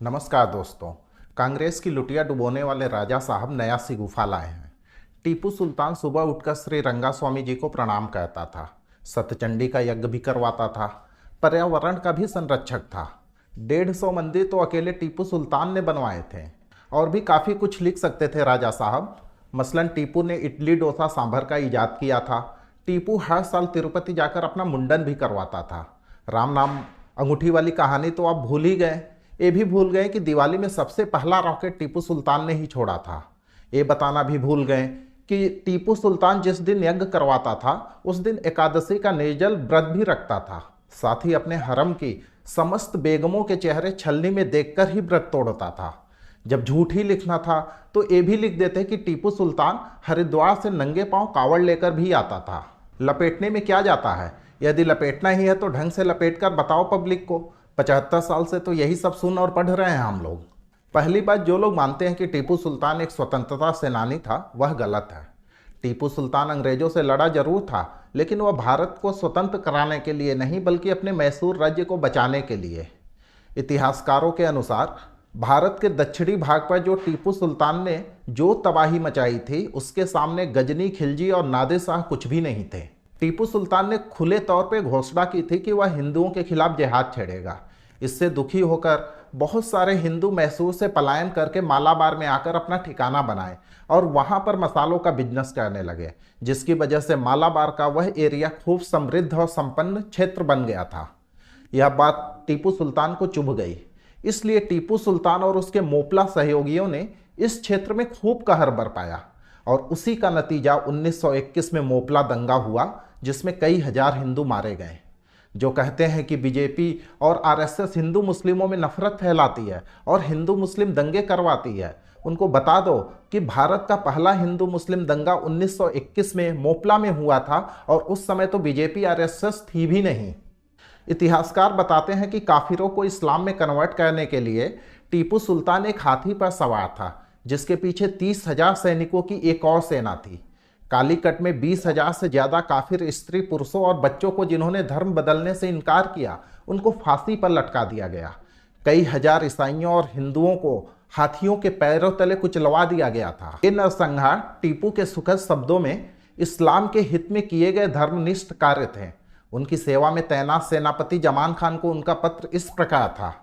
नमस्कार दोस्तों। कांग्रेस की लुटिया डुबोने वाले राजा साहब नया सी गुफा लाए हैं। टीपू सुल्तान सुबह उठकर श्री रंगास्वामी जी को प्रणाम कहता था, सतचंडी का यज्ञ भी करवाता था, पर्यावरण का भी संरक्षक था। 150 मंदिर तो अकेले टीपू सुल्तान ने बनवाए थे। और भी काफ़ी कुछ लिख सकते थे राजा साहब। मसलन टीपू ने इडली डोसा सांभर का ईजाद किया था। टीपू हर साल तिरुपति जाकर अपना मुंडन भी करवाता था। राम नाम अंगूठी वाली कहानी तो आप भूल ही गए। ये भी भूल गए कि दिवाली में सबसे पहला रॉकेट टीपू सुल्तान ने ही छोड़ा था। ये बताना भी भूल गए कि टीपू सुल्तान जिस दिन यज्ञ करवाता था उस दिन एकादशी का निर्जल व्रत भी रखता था। साथ ही अपने हरम की समस्त बेगमों के चेहरे छलनी में देखकर ही व्रत तोड़ता था। जब झूठ ही लिखना था तो ये भी लिख देते कि टीपू सुल्तान हरिद्वार से नंगे पांव कावड़ लेकर भी आता था। लपेटने में क्या जाता है? यदि लपेटना ही है तो ढंग से लपेट कर बताओ पब्लिक को। 75 साल से तो यही सब सुन और पढ़ रहे हैं हम लोग। पहली बात, जो लोग मानते हैं कि टीपू सुल्तान एक स्वतंत्रता सेनानी था वह गलत है। टीपू सुल्तान अंग्रेजों से लड़ा जरूर था, लेकिन वह भारत को स्वतंत्र कराने के लिए नहीं बल्कि अपने मैसूर राज्य को बचाने के लिए। इतिहासकारों के अनुसार भारत के दक्षिणी भाग पर जो टीपू सुल्तान ने जो तबाही मचाई थी उसके सामने गजनी, खिलजी और नादिर शाह कुछ भी नहीं थे। टीपू सुल्तान ने खुले तौर पे घोषणा की थी कि वह हिंदुओं के खिलाफ जिहाद छेड़ेगा। इससे दुखी होकर बहुत सारे हिंदू मैसूर से पलायन करके मालाबार में आकर अपना ठिकाना बनाए और वहां पर मसालों का बिजनेस करने लगे, जिसकी वजह से मालाबार का वह एरिया खूब समृद्ध और संपन्न क्षेत्र बन गया था। यह बात टीपू सुल्तान को चुभ गई, इसलिए टीपू सुल्तान और उसके मोपला सहयोगियों ने इस क्षेत्र में खूब कहर बरपाया और उसी का नतीजा 1921 में मोपला दंगा हुआ, जिसमें कई हजार हिंदू मारे गए। जो कहते हैं कि बीजेपी और आरएसएस हिंदू मुस्लिमों में नफरत फैलाती है और हिंदू मुस्लिम दंगे करवाती है, उनको बता दो कि भारत का पहला हिंदू मुस्लिम दंगा 1921 में मोपला में हुआ था और उस समय तो बीजेपी आरएसएस थी भी नहीं। इतिहासकार बताते हैं कि काफिरों को इस्लाम में कन्वर्ट करने के लिए टीपू सुल्तान एक हाथी पर सवार था, जिसके पीछे 30,000 सैनिकों की एक और सेना थी। कालीकट में 20,000 से ज्यादा काफिर स्त्री, पुरुषों और बच्चों को जिन्होंने धर्म बदलने से इनकार किया उनको फांसी पर लटका दिया गया। कई हजार ईसाइयों और हिंदुओं को हाथियों के पैरों तले कुचलवा दिया गया था। ये नरसंहार टीपू के सुखद शब्दों में इस्लाम के हित में किए गए धर्मनिष्ठ कार्य थे। उनकी सेवा में तैनात सेनापति जमान खान को उनका पत्र इस प्रकार था: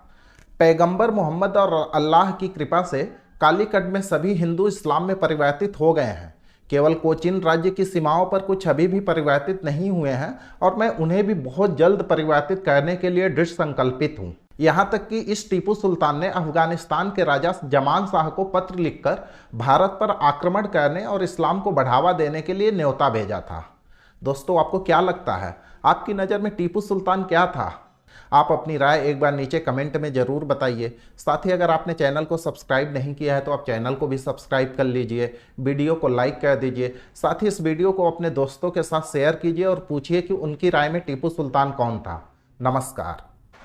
पैगंबर मोहम्मद और अल्लाह की कृपा से कालीकट में सभी हिंदू इस्लाम में परिवर्तित हो गए हैं। केवल कोचिन राज्य की सीमाओं पर कुछ अभी भी परिवर्तित नहीं हुए हैं और मैं उन्हें भी बहुत जल्द परिवर्तित करने के लिए दृढ़ संकल्पित हूँ। यहाँ तक कि इस टीपू सुल्तान ने अफगानिस्तान के राजा जमान शाह को पत्र लिखकर भारत पर आक्रमण करने और इस्लाम को बढ़ावा देने के लिए न्योता भेजा था। दोस्तों, आपको क्या लगता है? आपकी नज़र में टीपू सुल्तान क्या था? आप अपनी राय एक बार नीचे कमेंट में ज़रूर बताइए। साथ ही अगर आपने चैनल को सब्सक्राइब नहीं किया है तो आप चैनल को भी सब्सक्राइब कर लीजिए, वीडियो को लाइक कर दीजिए। साथ ही इस वीडियो को अपने दोस्तों के साथ शेयर कीजिए और पूछिए कि उनकी राय में टीपू सुल्तान कौन था। नमस्कार।